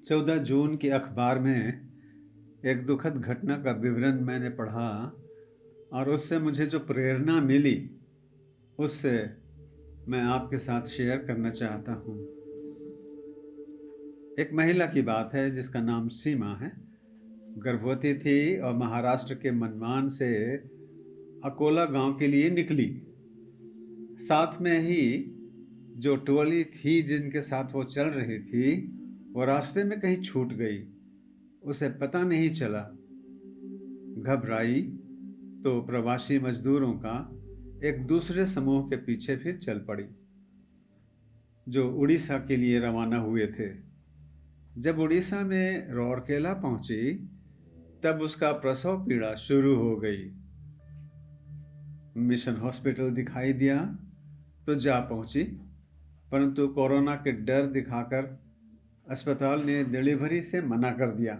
14 जून के अखबार में एक दुखद घटना का विवरण मैंने पढ़ा और उससे मुझे जो प्रेरणा मिली उससे मैं आपके साथ शेयर करना चाहता हूँ। एक महिला की बात है जिसका नाम सीमा है। गर्भवती थी और महाराष्ट्र के मनमान से अकोला गांव के लिए निकली। साथ में ही जो टोली थी जिनके साथ वो चल रही थी वो रास्ते में कहीं छूट गई। उसे पता नहीं चला। घबराई तो प्रवासी मजदूरों का एक दूसरे समूह के पीछे फिर चल पड़ी जो उड़ीसा के लिए रवाना हुए थे। जब उड़ीसा में राउरकेला पहुंची तब उसका प्रसव पीड़ा शुरू हो गई। मिशन हॉस्पिटल दिखाई दिया तो जा पहुंची, परंतु कोरोना के डर दिखाकर अस्पताल ने डिलीवरी से मना कर दिया।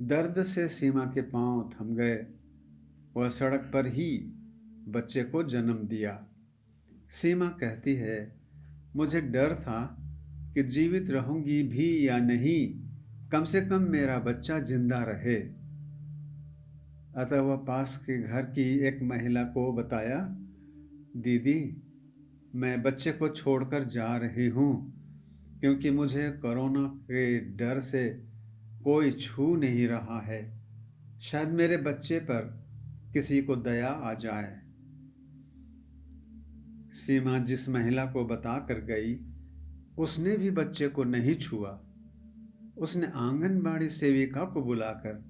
दर्द से सीमा के पांव थम गए। वह सड़क पर ही बच्चे को जन्म दिया। सीमा कहती है, मुझे डर था कि जीवित रहूंगी भी या नहीं, कम से कम मेरा बच्चा जिंदा रहे। अतः वह पास के घर की एक महिला को बताया, दीदी मैं बच्चे को छोड़कर जा रही हूँ क्योंकि मुझे कोरोना के डर से कोई छू नहीं रहा है। शायद मेरे बच्चे पर किसी को दया आ जाए। सीमा जिस महिला को बता कर गई उसने भी बच्चे को नहीं छुआ। उसने आंगनबाड़ी सेविका को बुलाकर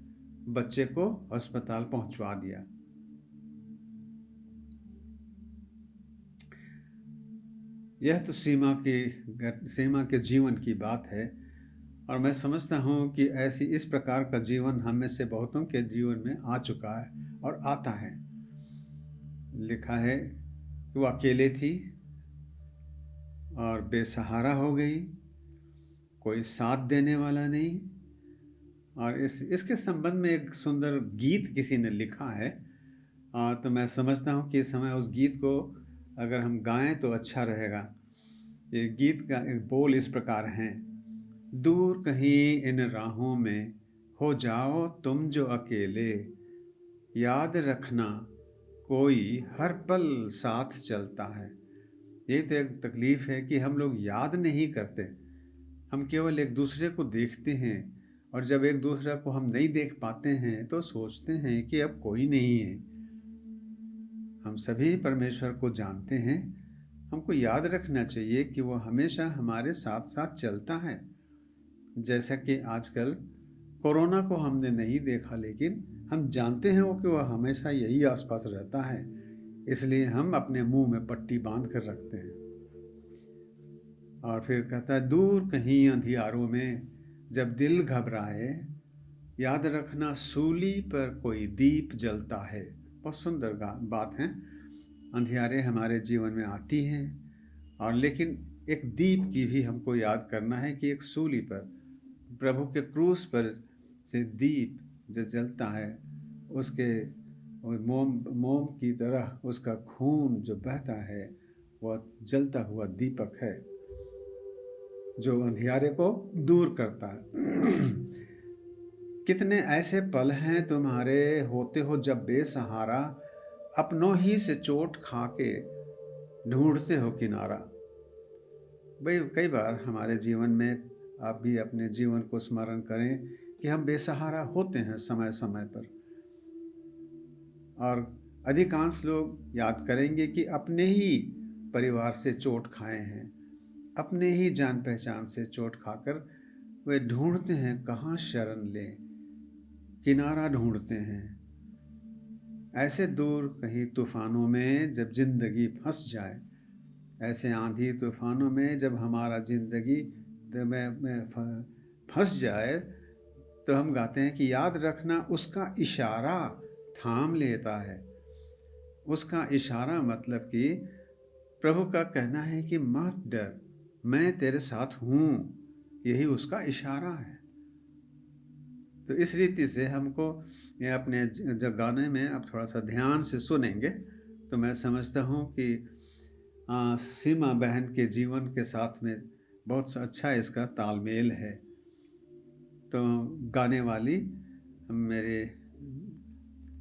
बच्चे को अस्पताल पहुंचवा दिया। यह तो सीमा के जीवन की बात है और मैं समझता हूँ कि ऐसी इस प्रकार का जीवन हम में से बहुतों के जीवन में आ चुका है और आता है। लिखा है कि वो अकेले थी और बेसहारा हो गई, कोई साथ देने वाला नहीं। और इसके संबंध में एक सुंदर गीत किसी ने लिखा है। तो मैं समझता हूँ कि इस समय उस गीत को अगर हम गाएं तो अच्छा रहेगा। ये गीत का एक बोल इस प्रकार हैं, दूर कहीं इन राहों में हो जाओ तुम जो अकेले, याद रखना कोई हर पल साथ चलता है। ये तो एक तकलीफ है कि हम लोग याद नहीं करते, हम केवल एक दूसरे को देखते हैं और जब एक दूसरे को हम नहीं देख पाते हैं तो सोचते हैं कि अब कोई नहीं है। हम सभी परमेश्वर को जानते हैं। हमको याद रखना चाहिए कि वो हमेशा हमारे साथ साथ चलता है। जैसा कि आजकल कोरोना को हमने नहीं देखा, लेकिन हम जानते हैं वो कि वह हमेशा यही आसपास रहता है, इसलिए हम अपने मुंह में पट्टी बांध कर रखते हैं। और फिर कहता है, दूर कहीं अंधियारों में जब दिल घबराए, याद रखना सूली पर कोई दीप जलता है। बहुत सुंदर बात है। अंधियारे हमारे जीवन में आती हैं और लेकिन एक दीप की भी हमको याद करना है कि एक सूली पर प्रभु के क्रूस पर से दीप जो जलता है, उसके मोम की तरह उसका खून जो बहता है वह जलता हुआ दीपक है जो अंधियारे को दूर करता है। कितने ऐसे पल हैं तुम्हारे होते हो जब बेसहारा, अपनों ही से चोट खा के ढूंढते हो किनारा। भाई कई बार हमारे जीवन में, आप भी अपने जीवन को स्मरण करें कि हम बेसहारा होते हैं समय समय पर। और अधिकांश लोग याद करेंगे कि अपने ही परिवार से चोट खाए हैं, अपने ही जान पहचान से चोट खाकर वे ढूंढते हैं कहाँ शरण लें, किनारा ढूंढते हैं। ऐसे दूर कहीं तूफानों में जब जिंदगी फंस जाए, ऐसे आंधी तूफानों में जब हमारा जिंदगी में फंस जाए, तो हम गाते हैं कि याद रखना उसका इशारा थाम लेता है। उसका इशारा मतलब कि प्रभु का कहना है कि मत डर, मैं तेरे साथ हूँ, यही उसका इशारा है। तो इस रीति से हमको ये अपने जब गाने में अब थोड़ा सा ध्यान से सुनेंगे तो मैं समझता हूँ कि सीमा बहन के जीवन के साथ में बहुत अच्छा इसका तालमेल है। तो गाने वाली मेरे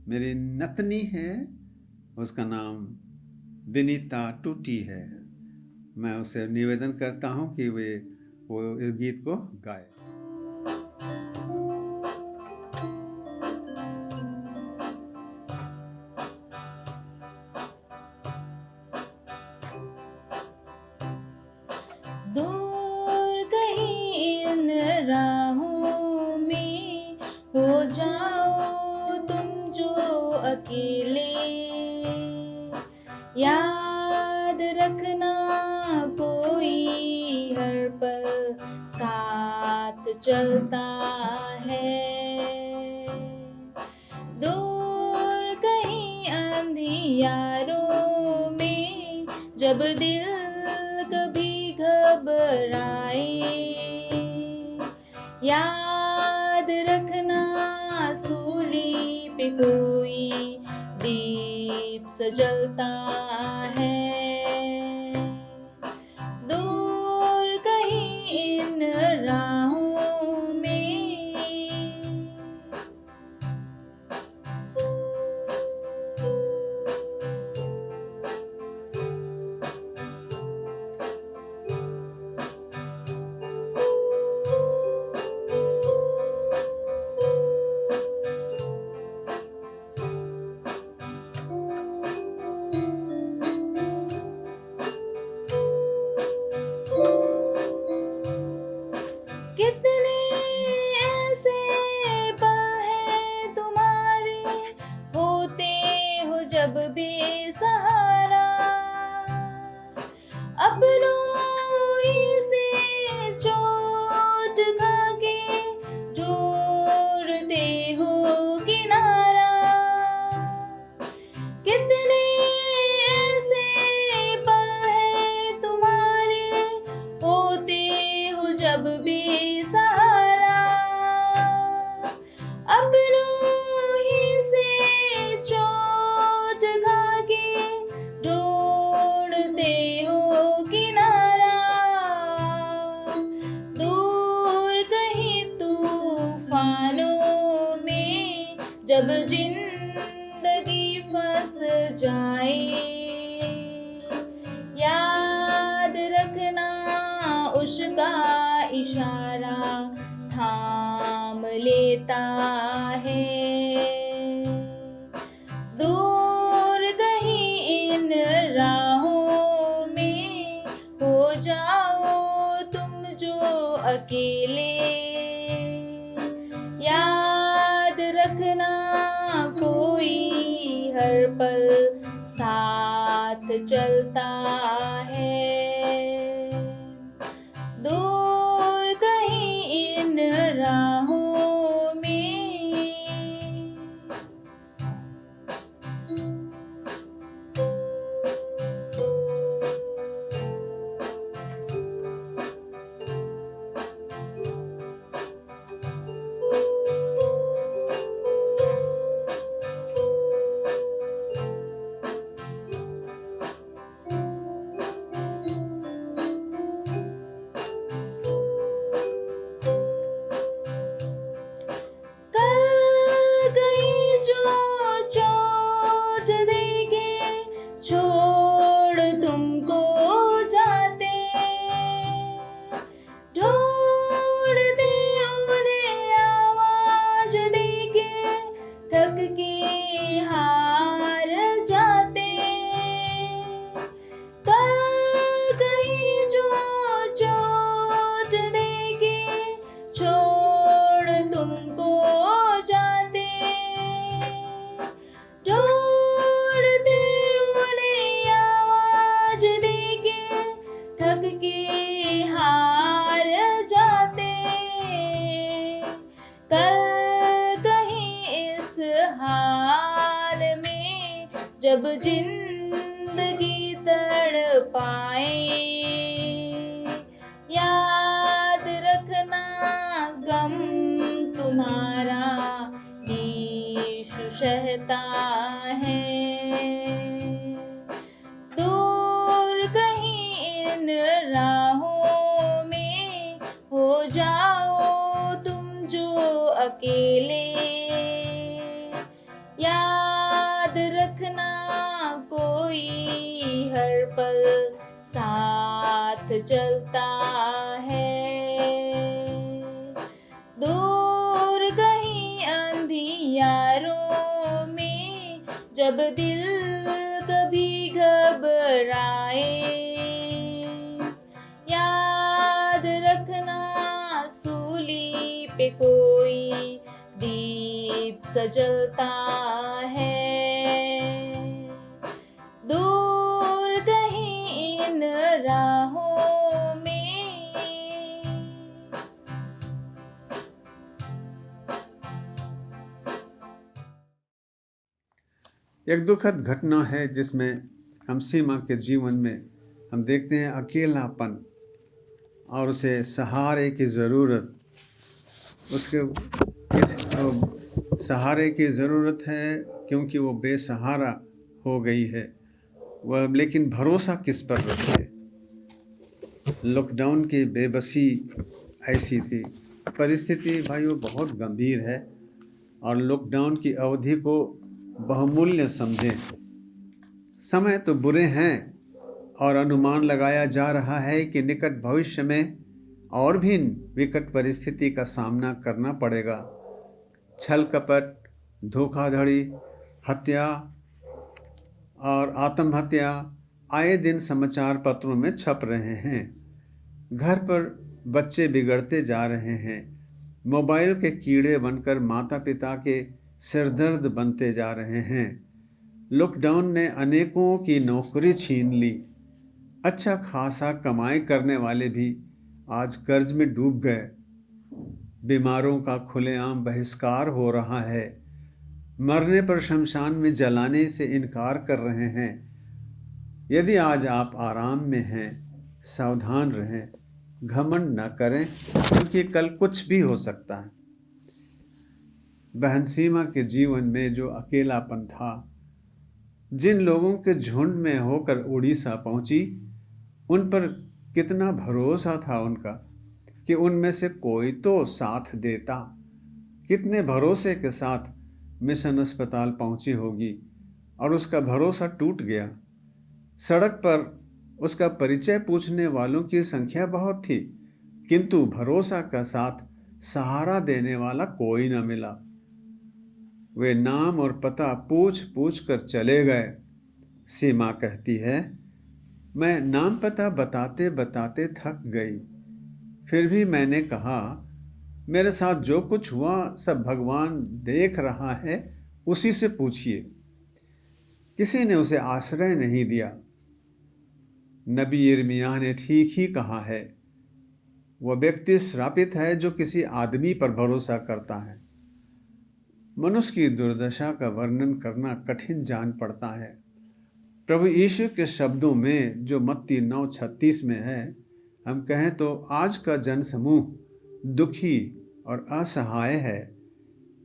मेरी नतनी है, उसका नाम विनीता टूटी है। मैं उसे निवेदन करता हूँ कि वो इस गीत को गाए। दूर कहीं इन राहों में हो जाओ तुम जो अकेले, याद रखना कोई हर पल साथ चलता है। दूर कहीं अंधियारों में जब दिल कभी घबराए, याद रखना सूली पे कोई दीप सजलता है। दूर कहीं इन राहों में कितने ऐसे पल हैं तुम्हारे होते हो जब बेसहारा, अपनों ही से चोट खा के ढूंढते हो किनारा। कितने ऐसे पल हैं तुम्हारे होते हो जब बेसहारा, अपनों ही से चोट खा के ढूंढते हो किनारा। दूर कहीं तूफानों में जब जिंदगी फंस जाए, याद रखना उसका इशारा थाम लेता है। दूर कहीं इन राहों में हो जाओ तुम जो अकेले, याद रखना कोई हर पल साथ चलता है। दूर कहीं इन राहों में कल कहीं जो चोट देके छोड़ तुमको जाते, ढूंढते उन्हें आवाज देके थक के हार जाते। कल कहीं जो चोट देके छोड़ तुमको जाते, ढूंढते उन्हें आवाज देके थक के हार जाते। कल कहीं इस हाल में जब जिंदगी तड़पाए, याद रखना गम तुम्हारा यीशु सहता है। दूर कहीं इन राहों में हो जाओ तुम जो अकेले। याद रखना कोई हर पल साथ चलता है। दूर कहीं अंधियारों में जब दिल कभी घबराए, याद रखना सूली पे कोई दीप सजलता है। दूर कहीं इन राहों में एक दुखद घटना है जिसमें हम सीमा के जीवन में हम देखते हैं अकेलापन और उसे सहारे की ज़रूरत। सहारे की ज़रूरत है क्योंकि वो बेसहारा हो गई है वह, लेकिन भरोसा किस पर रखे। लॉकडाउन की बेबसी ऐसी थी। परिस्थिति भाइयों बहुत गंभीर है और लॉकडाउन की अवधि को बहुमूल्य समझें। समय तो बुरे हैं और अनुमान लगाया जा रहा है कि निकट भविष्य में और भी विकट परिस्थिति का सामना करना पड़ेगा। छल कपट, धोखाधड़ी, हत्या और आत्महत्या आए दिन समाचार पत्रों में छप रहे हैं। घर पर बच्चे बिगड़ते जा रहे हैं। मोबाइल के कीड़े बनकर माता पिता के सिरदर्द बनते जा रहे हैं। लॉकडाउन ने अनेकों की नौकरी छीन ली। अच्छा खासा कमाई करने वाले भी आज कर्ज में डूब गए। बीमारों का खुलेआम बहिष्कार हो रहा है। मरने पर शमशान में जलाने से इनकार कर रहे हैं। यदि आज आप आराम में हैं, सावधान रहें, घमंड न करें क्योंकि कल कुछ भी हो सकता है। बहन सीमा के जीवन में जो अकेलापन था, जिन लोगों के झुंड में होकर उड़ीसा पहुंची, उन पर कितना भरोसा था उनका कि उनमें से कोई तो साथ देता। कितने भरोसे के साथ मिशन अस्पताल पहुंची होगी और उसका भरोसा टूट गया। सड़क पर उसका परिचय पूछने वालों की संख्या बहुत थी, किंतु भरोसा का साथ सहारा देने वाला कोई न मिला। वे नाम और पता पूछ पूछ कर चले गए। सीमा कहती है, मैं नाम पता बताते बताते थक गई। फिर भी मैंने कहा, मेरे साथ जो कुछ हुआ सब भगवान देख रहा है, उसी से पूछिए। किसी ने उसे आश्रय नहीं दिया। नबी यिर्मयाह ने ठीक ही कहा है, वह व्यक्ति श्रापित है जो किसी आदमी पर भरोसा करता है। मनुष्य की दुर्दशा का वर्णन करना कठिन जान पड़ता है। प्रभु यीशु के शब्दों में जो मत्ती 9:36 में है, हम कहें तो आज का जनसमूह दुखी और असहाय है।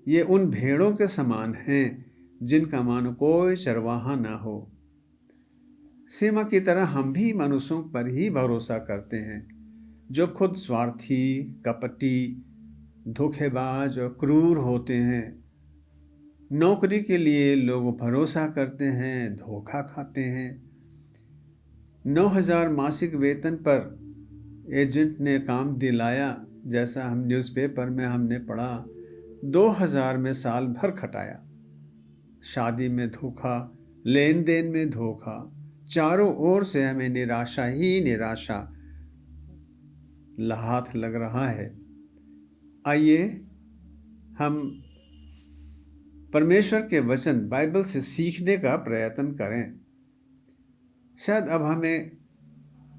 ये उन भेड़ों के समान हैं जिनका मानो कोई चरवाहा ना हो। सीमा की तरह हम भी मनुष्यों पर ही भरोसा करते हैं जो खुद स्वार्थी, कपटी, धोखेबाज और क्रूर होते हैं। नौकरी के लिए लोग भरोसा करते हैं, धोखा खाते हैं। 9,000 मासिक वेतन पर एजेंट ने काम दिलाया, जैसा हम न्यूज़पेपर में हमने पढ़ा। 2,000 में साल भर खटाया। शादी में धोखा, लेन देन में धोखा, चारों ओर से हमें निराशा ही निराशा हाथ लग रहा है। आइए हम परमेश्वर के वचन बाइबल से सीखने का प्रयत्न करें। शायद अब हमें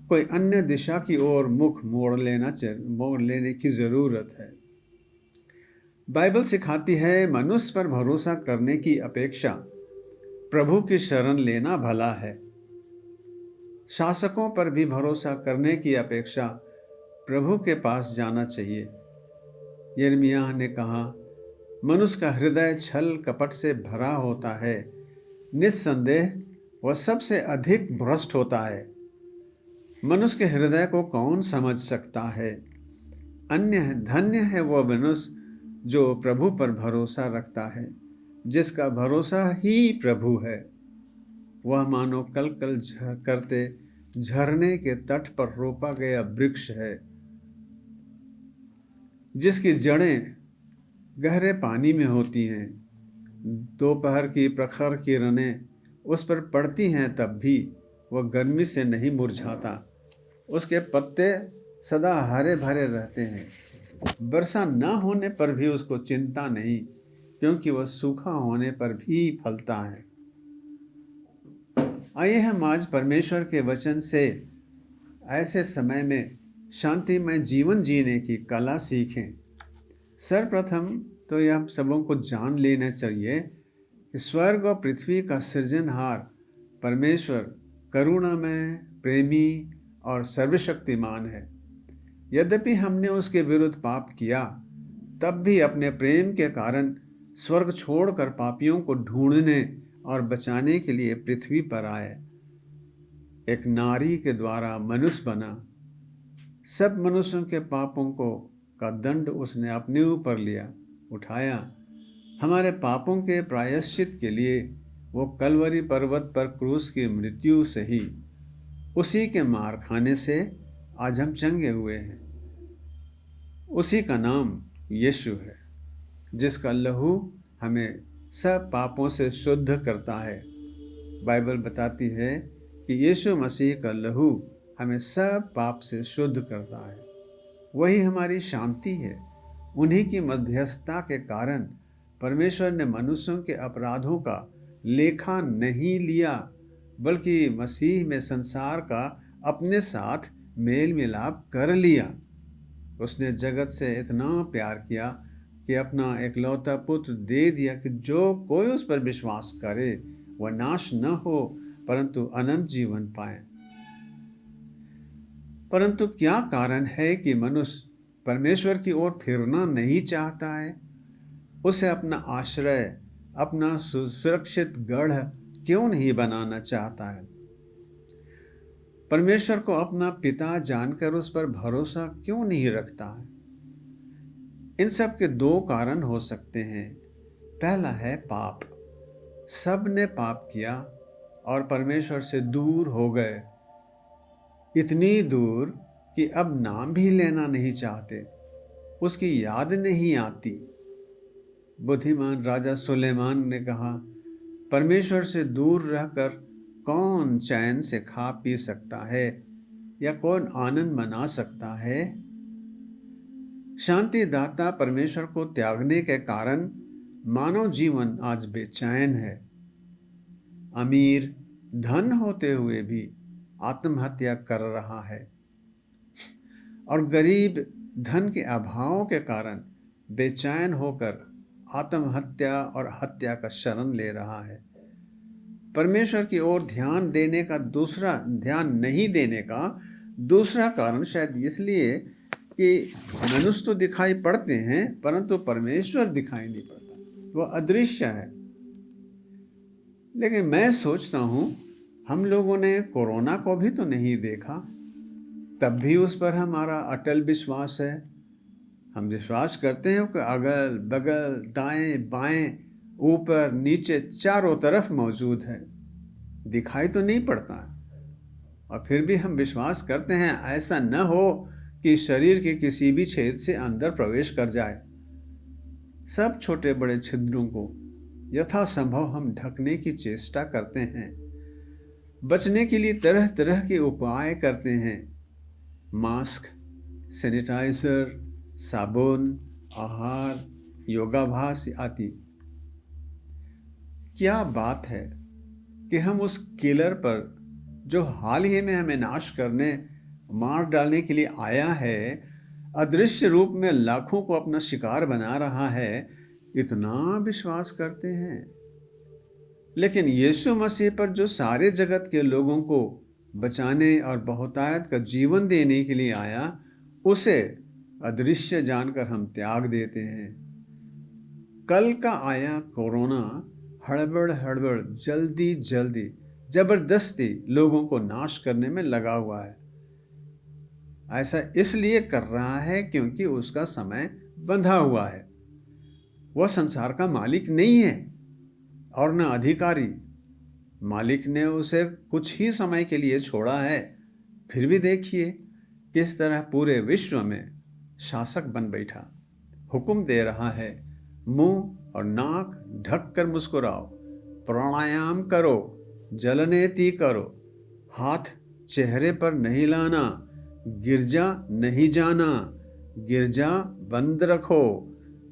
कोई अन्य दिशा की ओर मुख मोड़ लेने की ज़रूरत है। बाइबल सिखाती है मनुष्य पर भरोसा करने की अपेक्षा प्रभु की शरण लेना भला है। शासकों पर भी भरोसा करने की अपेक्षा प्रभु के पास जाना चाहिए। यिर्मयाह ने कहा, मनुष्य का हृदय छल कपट से भरा होता है, निस्संदेह वह सबसे अधिक भ्रष्ट होता है। मनुष्य के हृदय को कौन समझ सकता है? धन्य है वह मनुष्य जो प्रभु पर भरोसा रखता है, जिसका भरोसा ही प्रभु है, वह मानो कल कल करते झरने के तट पर रोपा गया वृक्ष है, जिसकी जड़ें गहरे पानी में होती हैं। दोपहर की प्रखर किरणें उस पर पड़ती हैं, तब भी वह गर्मी से नहीं मुरझाता। उसके पत्ते सदा हरे भरे रहते हैं। वर्षा न होने पर भी उसको चिंता नहीं, क्योंकि वह सूखा होने पर भी फलता है। आइए हम आज परमेश्वर के वचन से ऐसे समय में शांतिमय जीवन जीने की कला सीखें। सर्वप्रथम तो यह सबों को जान लेना चाहिए कि स्वर्ग और पृथ्वी का सृजनहार परमेश्वर करुणामय, प्रेमी और सर्वशक्तिमान है। यद्यपि हमने उसके विरुद्ध पाप किया, तब भी अपने प्रेम के कारण स्वर्ग छोड़कर पापियों को ढूंढने और बचाने के लिए पृथ्वी पर आए। एक नारी के द्वारा मनुष्य बना। सब मनुष्यों के पापों का दंड उसने अपने ऊपर लिया, उठाया। हमारे पापों के प्रायश्चित के लिए वो कलवरी पर्वत पर क्रूस की मृत्यु से ही, उसी के मार खाने से आज हम चंगे हुए हैं। उसी का नाम यीशु है, जिसका लहू हमें सब पापों से शुद्ध करता है। बाइबल बताती है कि यीशु मसीह का लहू हमें सब पाप से शुद्ध करता है। वही हमारी शांति है। उन्हीं की मध्यस्थता के कारण परमेश्वर ने मनुष्यों के अपराधों का लेखा नहीं लिया, बल्कि मसीह में संसार का अपने साथ मेल मिलाप कर लिया। उसने जगत से इतना प्यार किया कि अपना एकलौता पुत्र दे दिया कि जो कोई उस पर विश्वास करे वह नाश न हो, परंतु अनंत जीवन पाए। परंतु क्या कारण है कि मनुष्य परमेश्वर की ओर फिरना नहीं चाहता है? उसे अपना आश्रय, अपना सुरक्षित गढ़ क्यों नहीं बनाना चाहता है? परमेश्वर को अपना पिता जानकर उस पर भरोसा क्यों नहीं रखता है? इन सब के दो कारण हो सकते हैं। पहला है पाप। सब ने पाप किया और परमेश्वर से दूर हो गए, इतनी दूर कि अब नाम भी लेना नहीं चाहते, उसकी याद नहीं आती। बुद्धिमान राजा सुलेमान ने कहा, परमेश्वर से दूर रहकर कौन चैन से खा पी सकता है या कौन आनंद मना सकता है? शांति दाता परमेश्वर को त्यागने के कारण मानव जीवन आज बेचैन है। अमीर धन होते हुए भी आत्महत्या कर रहा है और गरीब धन के अभाव के कारण बेचैन होकर आत्महत्या और हत्या का शरण ले रहा है। परमेश्वर की ओर ध्यान नहीं देने का दूसरा कारण शायद इसलिए कि मनुष्य तो दिखाई पड़ते हैं, परंतु परमेश्वर दिखाई नहीं पड़ता, वह अदृश्य है। लेकिन मैं सोचता हूँ, हम लोगों ने कोरोना को भी तो नहीं देखा, तब भी उस पर हमारा अटल विश्वास है। हम विश्वास करते हैं कि अगल बगल, दाएं बाएं, ऊपर नीचे, चारों तरफ मौजूद है, दिखाई तो नहीं पड़ता है, और फिर भी हम विश्वास करते हैं ऐसा न हो कि शरीर के किसी भी छेद से अंदर प्रवेश कर जाए। सब छोटे बड़े छिद्रों को यथासंभव हम ढकने की चेष्टा करते हैं। बचने के लिए तरह तरह के उपाय करते हैं। मास्क, सैनिटाइजर, साबुन, आहार, योगाभ्यास आदि। क्या बात है कि हम उस किलर पर, जो हाल ही में हमें नाश करने, मार डालने के लिए आया है, अदृश्य रूप में लाखों को अपना शिकार बना रहा है, इतना विश्वास करते हैं। लेकिन यीशु मसीह पर, जो सारे जगत के लोगों को बचाने और बहुतायत का जीवन देने के लिए आया, उसे अदृश्य जानकर हम त्याग देते हैं। कल का आया कोरोना हड़बड़ जल्दी जबरदस्ती लोगों को नाश करने में लगा हुआ है। ऐसा इसलिए कर रहा है क्योंकि उसका समय बंधा हुआ है। वह संसार का मालिक नहीं है और न अधिकारी। मालिक ने उसे कुछ ही समय के लिए छोड़ा है, फिर भी देखिए किस तरह पूरे विश्व में शासक बन बैठा। हुक्म दे रहा है, मुंह और नाक ढक कर मुस्कुराओ, प्राणायाम करो, जलनेति करो, हाथ चेहरे पर नहीं लाना, गिरजा नहीं जाना, गिरजा बंद रखो।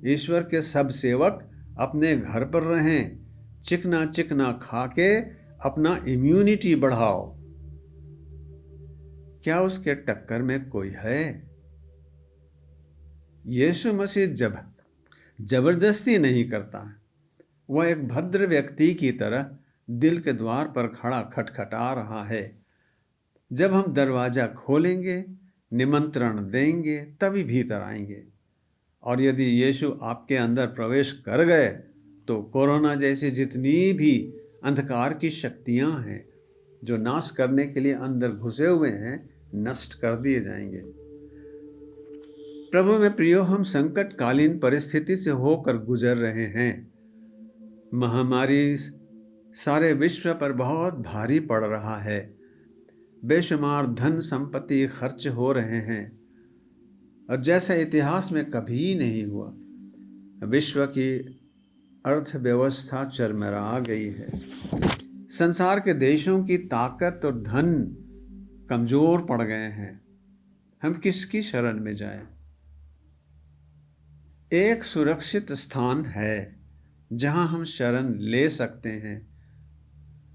ईश्वर के सब सेवक अपने घर पर रहें, चिकना चिकना खा के अपना इम्यूनिटी बढ़ाओ। क्या उसके टक्कर में कोई है? यीशु मसीह जबरदस्ती नहीं करता। वह एक भद्र व्यक्ति की तरह दिल के द्वार पर खड़ा खटखटा रहा है। जब हम दरवाजा खोलेंगे, निमंत्रण देंगे, तभी भीतर आएंगे। और यदि यीशु आपके अंदर प्रवेश कर गए तो कोरोना जैसी जितनी भी अंधकार की शक्तियां हैं जो नाश करने के लिए अंदर घुसे हुए हैं, नष्ट कर दिए जाएंगे। प्रभु में प्रियो, हम संकटकालीन परिस्थिति से होकर गुजर रहे हैं। महामारी सारे विश्व पर बहुत भारी पड़ रहा है। बेशुमार धन संपत्ति खर्च हो रहे हैं और जैसा इतिहास में कभी नहीं हुआ। विश्व की अर्थव्यवस्था चरमरा गई है। संसार के देशों की ताकत और धन कमजोर पड़ गए हैं। हम किसकी शरण में जाएं? एक सुरक्षित स्थान है जहां हम शरण ले सकते हैं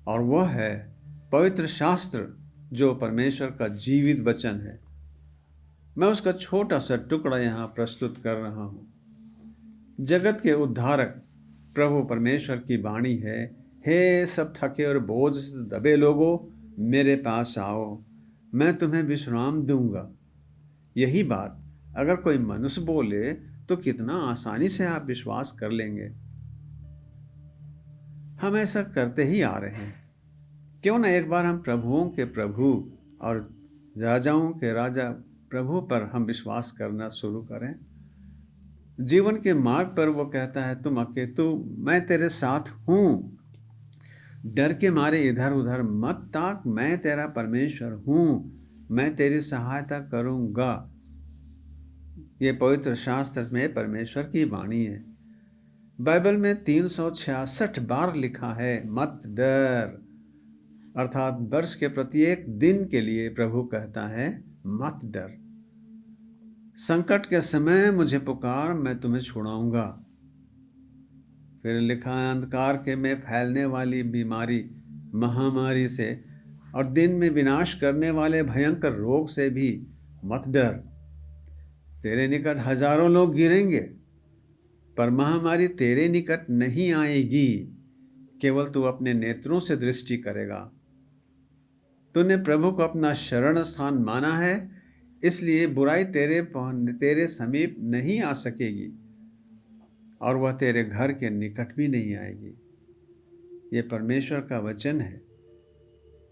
और वह है पवित्र शास्त्र, जो परमेश्वर का जीवित वचन है। मैं उसका छोटा सा टुकड़ा यहाँ प्रस्तुत कर रहा हूँ। जगत के उद्धारक प्रभु परमेश्वर की वाणी है, हे सब थके और बोझ से दबे लोगों, मेरे पास आओ, मैं तुम्हें विश्राम दूंगा। यही बात अगर कोई मनुष्य बोले तो कितना आसानी से आप विश्वास कर लेंगे। हम ऐसा करते ही आ रहे हैं। क्यों ना एक बार हम प्रभुओं के प्रभु और राजाओं के राजा प्रभु पर हम विश्वास करना शुरू करें। जीवन के मार्ग पर वो कहता है, तुम अकेतु, मैं तेरे साथ हूँ, डर के मारे इधर उधर मत ताक, मैं तेरा परमेश्वर हूँ, मैं तेरी सहायता करूँगा। ये पवित्र शास्त्र में परमेश्वर की वाणी है। बाइबल में 366 बार लिखा है, मत डर। अर्थात वर्ष के प्रत्येक दिन के लिए प्रभु कहता है, मत डर। संकट के समय मुझे पुकार, मैं तुम्हें छुड़ाऊंगा। फिर लिखा है, अंधकार के में फैलने वाली बीमारी, महामारी से और दिन में विनाश करने वाले भयंकर रोग से भी मत डर। तेरे निकट हजारों लोग गिरेंगे पर महामारी तेरे निकट नहीं आएगी। केवल तू अपने नेत्रों से दृष्टि करेगा। तूने प्रभु को अपना शरण स्थान माना है, इसलिए बुराई तेरे समीप नहीं आ सकेगी और वह तेरे घर के निकट भी नहीं आएगी। ये परमेश्वर का वचन है।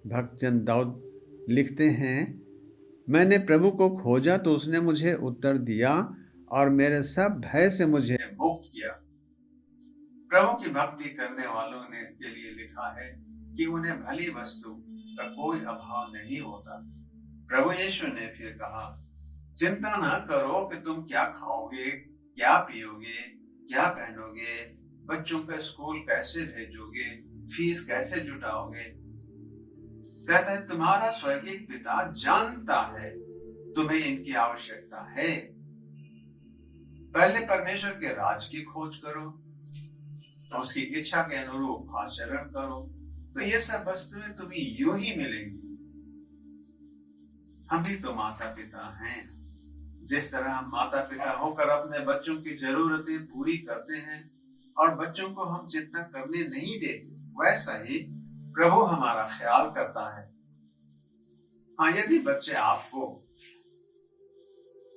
भक्तजन दाऊद लिखते हैं, मैंने प्रभु को खोजा तो उसने मुझे उत्तर दिया और मेरे सब भय से मुझे मुक्त किया। प्रभु की भक्ति करने वालों ने के लिए लिखा है कि उन्हें भली वस्तु का कोई अभाव नहीं होता। प्रभु यीशु ने फिर कहा, चिंता ना करो कि तुम क्या खाओगे, क्या पियोगे, क्या पहनोगे, बच्चों का स्कूल कैसे भेजोगे, फीस कैसे जुटाओगे। कहता है, तुम्हारा स्वर्गीय पिता जानता है तुम्हें इनकी आवश्यकता है। पहले परमेश्वर के राज की खोज करो तो उसकी इच्छा के अनुरूप आचरण करो, तो ये सब वस्तुएं तुम्हें यूं ही मिलेंगी। हम भी तो माता पिता हैं। जिस तरह हम माता पिता होकर अपने बच्चों की जरूरतें पूरी करते हैं और बच्चों को हम चिंता करने नहीं देते, वैसा ही प्रभु हमारा ख्याल करता है। हाँ, यदि बच्चे आपको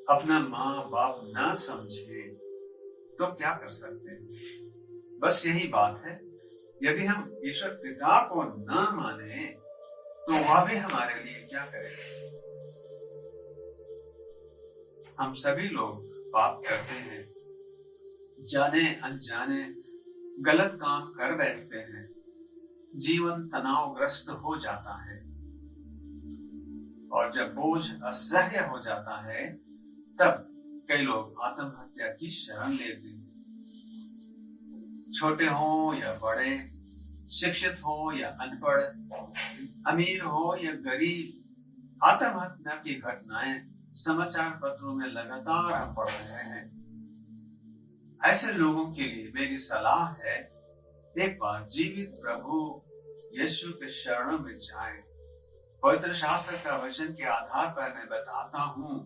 अपना माँ बाप ना समझे तो क्या कर सकते हैं? बस यही बात है, यदि हम ईश्वर पिता को ना माने तो वह भी हमारे लिए क्या करेगा? हम सभी लोग पाप करते हैं। जाने अनजाने गलत काम कर बैठते हैं, जीवन तनावग्रस्त हो जाता है और जब बोझ असह्य हो जाता है तब कई लोग आत्महत्या की शरण लेते हैं। छोटे हो या बड़े, शिक्षित हो या अनपढ़, अमीर हो या गरीब, आत्महत्या की घटनाएं समाचार पत्रों में लगातार हम पढ़ रहे हैं। ऐसे लोगों के लिए मेरी सलाह है, एक बार जीवित प्रभु यीशु के चरणों में जाएं। पवित्र शास्त्र का वचन के आधार पर मैं बताता हूँ,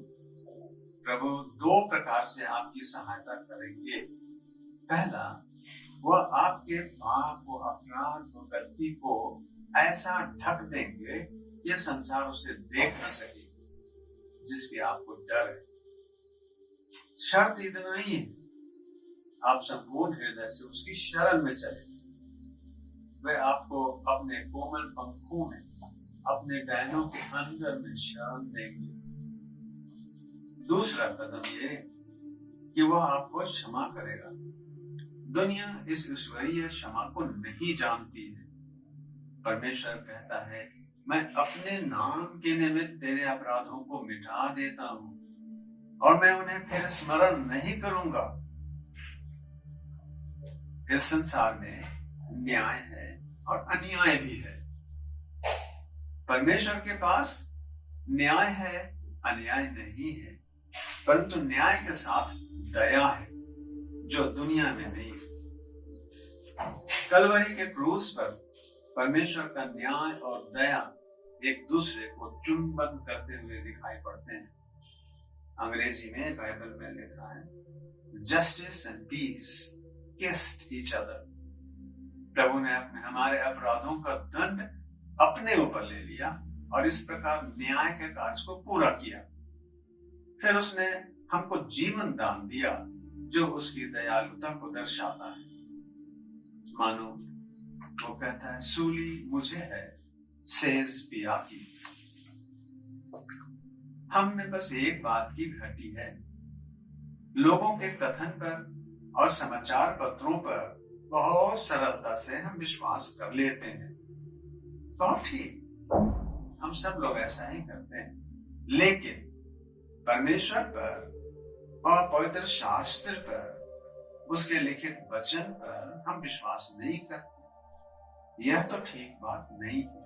प्रभु दो प्रकार से आपकी सहायता करेंगे। पहला, वह आपके पाप को, अपराध को, गलती को ऐसा ढक देंगे कि संसार उसे देख न सके जिसकी आपको डर है। शर्त इतना ही है, आप संपूर्ण हृदय से उसकी शरण में चले। वह आपको अपने कोमल पंखों में, अपने डैनों के अंदर में शरण देंगे। दूसरा कदम ये कि वह आपको क्षमा करेगा। दुनिया इस ईश्वरीय क्षमा को नहीं जानती है। परमेश्वर कहता है, मैं अपने नाम के निमित्त तेरे अपराधों को मिटा देता हूं और मैं उन्हें फिर स्मरण नहीं करूंगा। इस संसार में न्याय है और अन्याय भी है। परमेश्वर के पास न्याय है, अन्याय नहीं है, परंतु न्याय के साथ दया है जो दुनिया में नहीं है। कलवरी के क्रूस पर परमेश्वर का न्याय और दया एक दूसरे को चुंबन करते हुए दिखाई पड़ते हैं। अंग्रेजी में बाइबल में लिखा है, justice and peace kissed each other. प्रभु ने हमारे अपराधों का दंड अपने ऊपर ले लिया और इस प्रकार न्याय के कार्य को पूरा किया। फिर उसने हमको जीवन दान दिया जो उसकी दयालुता को दर्शाता है। मानो वो कहता है, सूली मुझे है, सेज पिया की। हमने बस एक बात की घटी है, लोगों के कथन पर और समाचार पत्रों पर बहुत सरलता से हम विश्वास कर लेते हैं। बहुत ठीक, हम सब लोग ऐसा ही करते हैं, लेकिन परमेश्वर पर और पवित्र शास्त्र पर, उसके लिखित वचन पर हम विश्वास नहीं करते। यह तो ठीक बात नहीं है।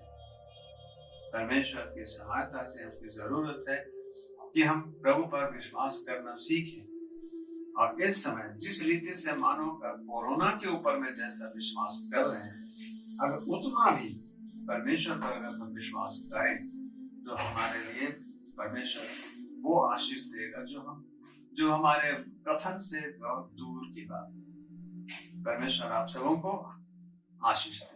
परमेश्वर की सहायता से हमकी जरूरत है कि हम प्रभु पर विश्वास करना सीखें। और इस समय जिस रीति से मानो कोरोना के ऊपर में जैसा विश्वास कर रहे हैं, अगर उतना भी परमेश्वर पर अगर हम विश्वास करें तो हमारे लिए परमेश्वर वो आशीष देगा जो हमारे कथन से बहुत दूर की बात है। परमेश्वर आप सबों को आशीष दे।